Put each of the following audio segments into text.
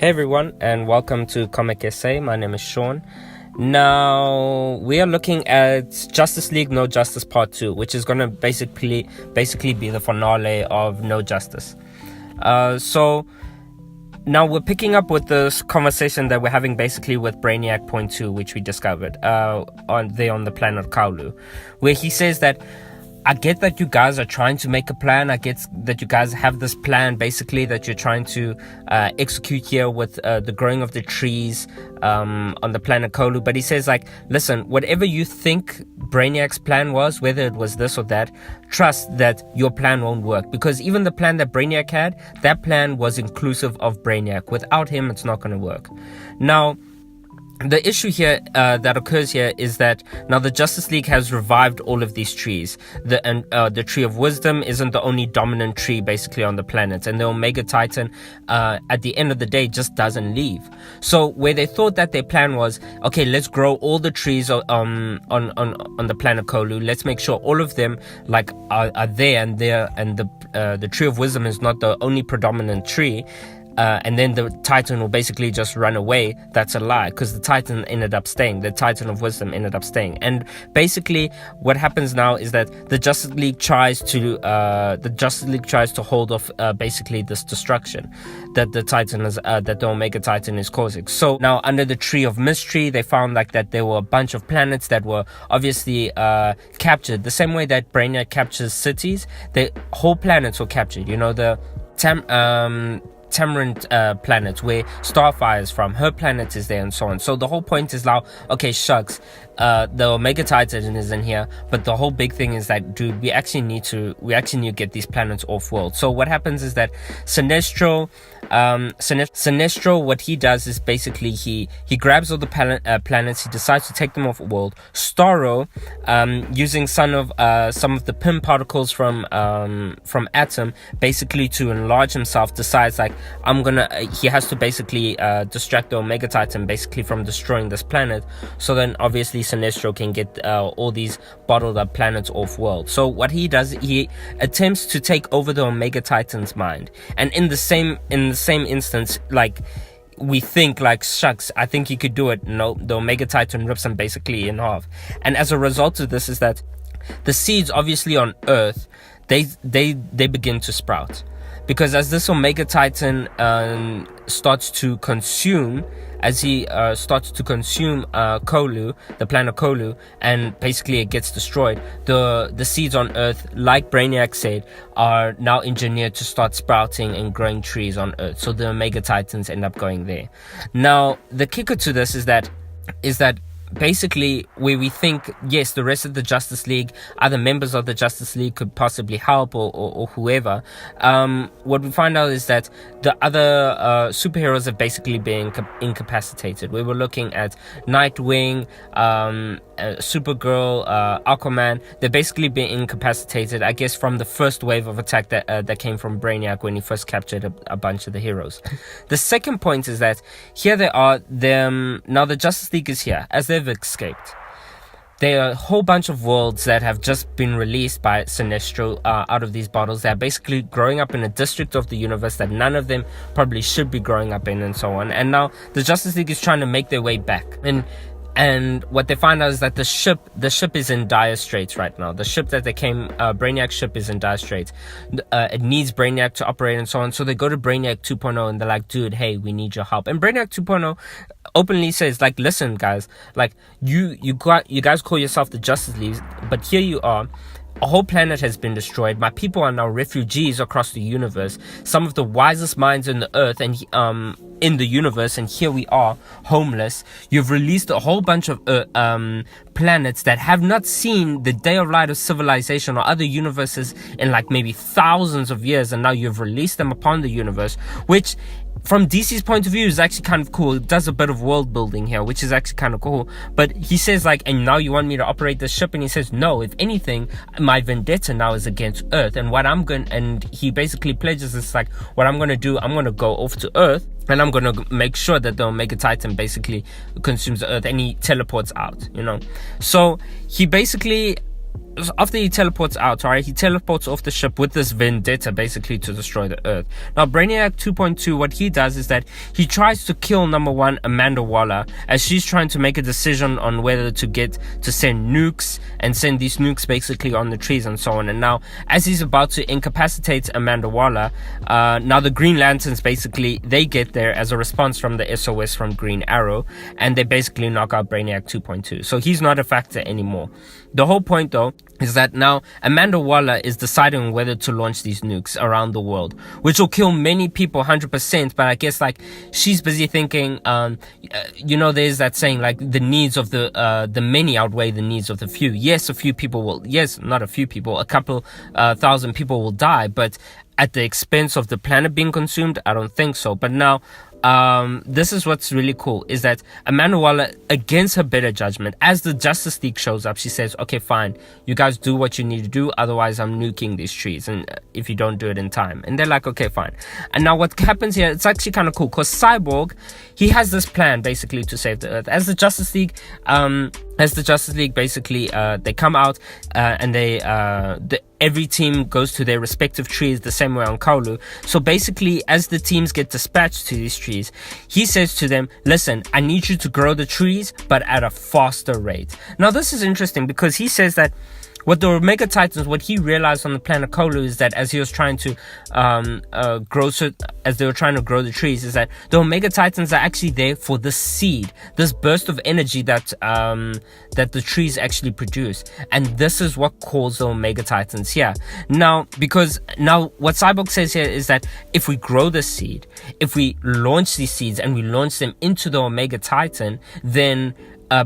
Hey everyone, and welcome to Comic Essay. My name is Shaun. Now we are looking at Justice League No Justice Part 2, which is going to basically be the finale of No Justice. So now we're picking up with this conversation that we're having basically with Brainiac Point 2, which we discovered on the planet Kaulu, where he says that I get that you guys are trying to make a plan. I get that you guys have this plan basically that you're trying to execute here with the growing of the trees on the planet Kolu. But he says, like, listen, whatever you think Brainiac's plan was, whether it was this or that, trust that your plan won't work. Because even the plan that Brainiac had, that plan was inclusive of Brainiac. Without him, it's not going to work. Now, the issue here that occurs here is that now the Justice League has revived all of these trees. The Tree of Wisdom isn't the only dominant tree basically on the planet, and the Omega Titan at the end of the day just doesn't leave. So where they thought that their plan was, okay, let's grow all the trees on the planet Kolu. Let's make sure all of them like are there, and the Tree of Wisdom is not the only predominant tree. And then the Titan will basically just run away. That's a lie, because the Titan ended up staying. The Titan of Wisdom ended up staying. And basically, what happens now is that the Justice League tries to hold off basically this destruction that the Omega Titan is causing. So now, under the Tree of Mystery, they found like that there were a bunch of planets that were obviously captured. The same way that Brainiac captures cities, the whole planets were captured. You know, the Tamarind planet where Starfire is from, her planet is there, and so on. So the whole point is now, okay, shucks, the Omega Titan is in here, but the whole big thing is that, dude, we actually need to get these planets off world. So what happens is that Sinestro, what he does is basically he grabs all the planets, he decides to take them off world. Starro, using some of the Pym particles from Atom, basically to enlarge himself, decides like, he has to basically distract the Omega Titan basically from destroying this planet, so then obviously Sinestro can get all these bottled up planets off world. So what he does, he attempts to take over the Omega Titan's mind, and in the same instance, like, we think like, shucks, I think he could do it. No, the Omega Titan rips him basically in half. And as a result of this is that the seeds obviously on Earth, they begin to sprout. Because as this Omega Titan starts to consume Kolu, the planet Kolu, and basically it gets destroyed, the seeds on Earth, like Brainiac said, are now engineered to start sprouting and growing trees on Earth. So the Omega Titans end up going there. Now, the kicker to this is that basically, where we think, yes, the rest of the Justice League, other members of the Justice League could possibly help, or whoever, what we find out is that the other superheroes have basically been incapacitated. We were looking at Nightwing, Supergirl, Aquaman. They're basically being incapacitated, I guess, from the first wave of attack that came from Brainiac when he first captured a bunch of the heroes. The second point is that here they are, now the Justice League is here, as they've escaped. There are a whole bunch of worlds that have just been released by Sinestro out of these bottles. They're basically growing up in a district of the universe that none of them probably should be growing up in, and so on. And now the Justice League is trying to make their way back. And what they find out is that the ship is in dire straits right now. The ship that Brainiac's ship is in dire straits. It needs Brainiac to operate and so on. So they go to Brainiac 2.0 and they're like, dude, hey, we need your help. And Brainiac 2.0 openly says, like, listen, guys, like, you guys call yourself the Justice League, but here you are. A whole planet has been destroyed. My people are now refugees across the universe. Some of the wisest minds in the earth and in the universe, and here we are, homeless. You've released a whole bunch of planets that have not seen the day of light of civilization or other universes in like maybe thousands of years, and now you've released them upon the universe, which, from DC's point of view, is actually kind of cool. It does a bit of world building here, which is actually kind of cool. But he says, like, and now you want me to operate this ship? And he says, no, if anything, my vendetta now is against Earth. And he basically pledges this, like, what I'm going to do, I'm going to go off to Earth, and I'm going to make sure that the Omega Titan basically consumes the Earth, and he teleports out, you know. So he basically after he teleports out, all right, he teleports off the ship with this vendetta basically to destroy the Earth. Now, Brainiac 2.2, what he does is that he tries to kill, number one, Amanda Waller, as she's trying to make a decision on whether to send nukes and send these nukes basically on the trees and so on. And now, as he's about to incapacitate Amanda Waller, now the Green Lanterns basically, they get there as a response from the SOS from Green Arrow, and they basically knock out Brainiac 2.2. So he's not a factor anymore. The whole point, though, is that now Amanda Waller is deciding whether to launch these nukes around the world, which will kill many people 100%. But I guess like she's busy thinking, there's that saying like the needs of the many outweigh the needs of the few. Yes, not a few people, a couple thousand people will die, but at the expense of the planet being consumed, I don't think so. But now, this is what's really cool, is that Amanda Waller, against her better judgment, as the Justice League shows up, she says, okay, fine, you guys do what you need to do, otherwise I'm nuking these trees, and if you don't do it in time. And they're like, okay, fine. And now what happens here, it's actually kind of cool, because Cyborg, he has this plan basically to save the Earth. As the Justice League basically, they come out, and every team goes to their respective trees the same way on Kaulu. So basically, as the teams get dispatched to these trees, he says to them, listen, I need you to grow the trees, but at a faster rate. Now, this is interesting because he says that what the Omega Titans, what he realized on the planet Kolu is that as he was trying to as they were trying to grow the trees, is that the Omega Titans are actually there for the seed, this burst of energy that the trees actually produce, and this is what calls the Omega Titans here. Now, because now what Cyborg says here is that if we grow the seed, if we launch these seeds and we launch them into the Omega Titan, then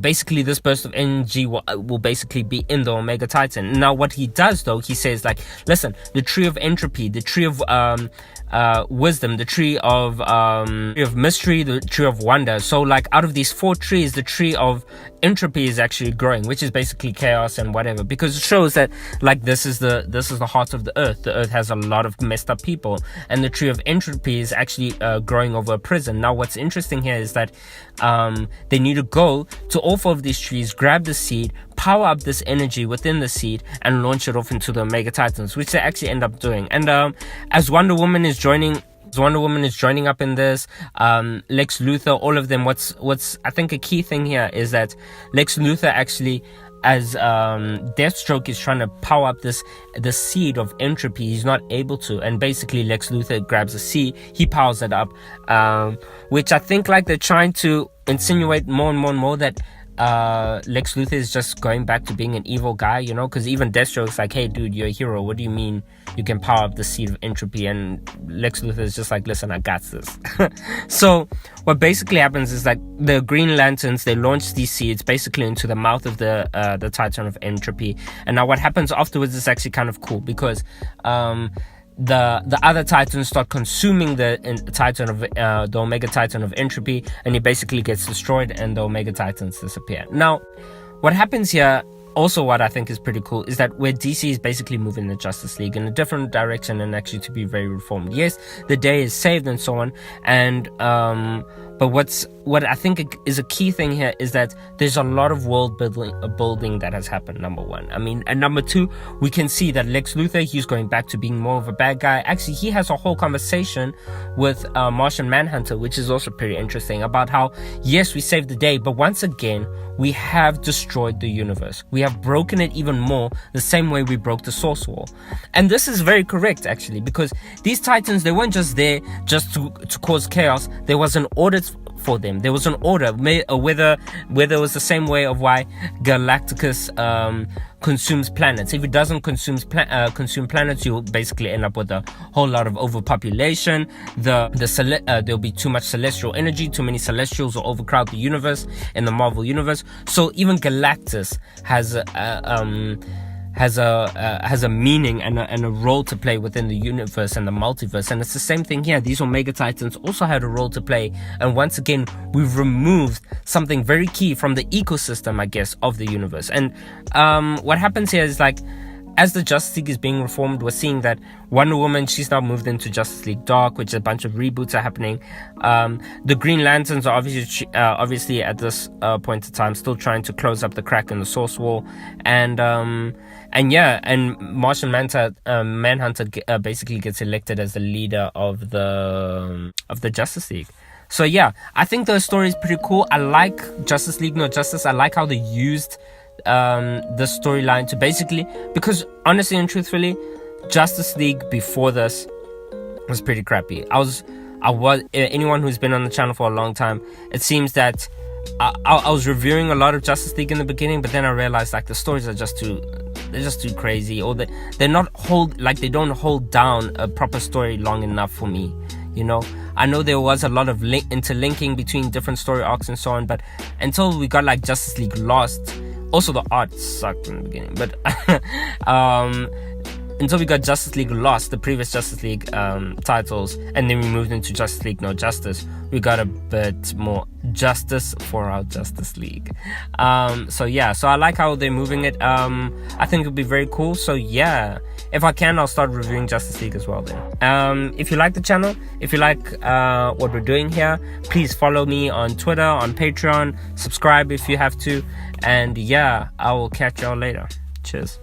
basically this burst of energy will basically be in the Omega Titan. Now what he does though, he says like, listen, the tree of entropy, the tree of wisdom, the tree of mystery, the tree of wonder. So like out of these 4 trees, the tree of entropy is actually growing, which is basically chaos and whatever, because it shows that like this is the heart of the Earth. The Earth has a lot of messed up people, and the tree of entropy is actually growing over a prison. Now what's interesting here is that they need to go to all 4 of these trees, grab the seed, power up this energy within the seed, and launch it off into the Omega Titans, which they actually end up doing. And as Wonder Woman is joining up in this, Lex Luthor, all of them, what's I think a key thing here is that Lex Luthor actually, as Deathstroke is trying to power up the seed of entropy, he's not able to, and basically Lex Luthor grabs a seed, he powers it up, which I think like they're trying to insinuate more and more that Lex Luthor is just going back to being an evil guy, because even Deathstroke's like, hey dude, you're a hero, what do you mean you can power up the seed of entropy? And Lex Luthor is just like, listen, I got this. So what basically happens is that the Green Lanterns, they launch these seeds basically into the mouth of the Titan of entropy. And now what happens afterwards is actually kind of cool, because the other Titans start consuming the Omega Titan of entropy, and he basically gets destroyed, and the Omega Titans disappear. Now, what happens here, also what I think is pretty cool, is that where DC is basically moving the Justice League in a different direction and actually to be very reformed. Yes, the day is saved and so on, and but what I think is a key thing here is that there's a lot of world building that has happened, number one. I mean, and number two, we can see that Lex Luthor, he's going back to being more of a bad guy. Actually, he has a whole conversation with Martian Manhunter, which is also pretty interesting, about how, yes, we saved the day, but once again, we have destroyed the universe. We have broken it even more, the same way we broke the Source Wall. And this is very correct, actually, because these Titans, they weren't just there just to cause chaos. There was an order for them. There was an order, whether it was the same way of why Galacticus consumes planets. If it doesn't consume planets, you'll basically end up with a whole lot of overpopulation. There'll be too much celestial energy. Too many celestials will overcrowd the universe in the Marvel universe. So even Galactus has a meaning and a role to play within the universe and the multiverse. And it's the same thing here. These Omega Titans also had a role to play, and once again we've removed something very key from the ecosystem, I guess, of the universe. And what happens here is like, as the Justice League is being reformed, we're seeing that Wonder Woman, she's now moved into Justice League Dark, which a bunch of reboots are happening. The Green Lanterns are obviously at this point in time still trying to close up the crack in the source wall, and Martian Manhunter basically gets elected as the leader of the Justice League. So yeah, I think the story is pretty cool. I like Justice League No Justice. I like how they used the storyline to basically, because honestly and truthfully, Justice League before this was pretty crappy. I was anyone who's been on the channel for a long time, it seems that I was reviewing a lot of Justice League in the beginning, but then I realized like the stories are just too crazy, or they don't hold down a proper story long enough for me. You know, I know there was a lot of interlinking between different story arcs and so on, but until we got like Justice League Lost, also the art sucked in the beginning, but until we got Justice League Lost, the previous Justice League titles, and then we moved into Justice League No Justice, we got a bit more justice for our Justice League. So yeah, so I like how they're moving it. I think it'll be very cool. So yeah, if I can, I'll start reviewing Justice League as well then. If you like the channel, if you like what we're doing here, please follow me on Twitter, on Patreon, subscribe if you have to, and yeah, I will catch y'all later. Cheers.